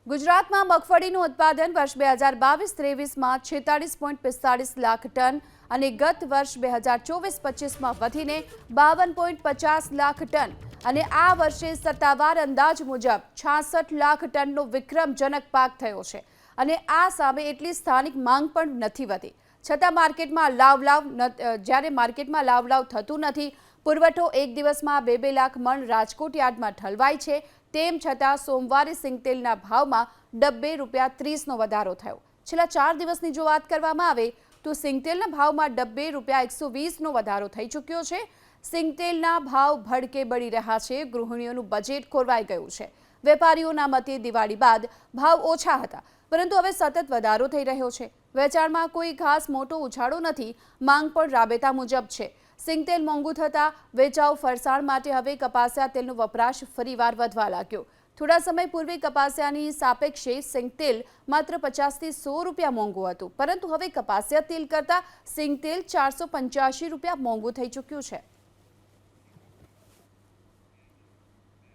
ગુજરાતમાં મગફળીનું ઉત્પાદન વર્ષ 2022-23માં 46.45 લાખ ટન અને ગત વર્ષ 2024-25માં વધીને 52.50 લાખ ટન અને આ વર્ષે સત્તાવાર અંદાજ મુજબ 66 લાખ ટનનો વિક્રમજનક પાક થયો છે અને આ સામે એટલી સ્થાનિક માંગ પણ નથી વધી છતાં માર્કેટમાં લાવ થતું નથી। પુરવઠો એક દિવસમાં 2-2 લાખ મણ રાજકોટ યાર્ડમાં ઠલવાય છે। તેમ છતાં સોમવારે સિંગતેલના ભાવમાં ₹30નો વધારો થયો। છેલ્લા 4 દિવસની જો વાત કરવામાં આવે તો સિંગતેલના ભાવમાં ₹120નો વધારો થઈ ચૂક્યો છે। સિંગતેલના ભાવ ભડકે બળી રહ્યા છે। ગૃહિણીઓનું બજેટ ખોરવાઈ ગયું છે। વેપારીઓના મતે દિવાળી બાદ ભાવ ઓછા હતા પરંતુ હવે સતત વધારો થઈ રહ્યો છે। વેચાણમાં કોઈ ખાસ મોટો ઉછાળો નથી। માંગ પણ રાબેતા મુજબ છે। સિંગતેલ મોંઘું થતાં વેચાઉ ફરસાણ માટે હવે કપાસિયા તેલનો વપરાશ ફરીવાર વધવા લાગ્યો। થોડા સમય પૂર્વે કપાસિયાની સાપેક્ષે સિંગતેલ માત્ર 50 થી 100 રૂપિયા મોંઘું હતું પરંતુ હવે કપાસિયા તેલ કરતાં સિંગતેલ ₹485 મોંઘું થઈ ચૂક્યું છે।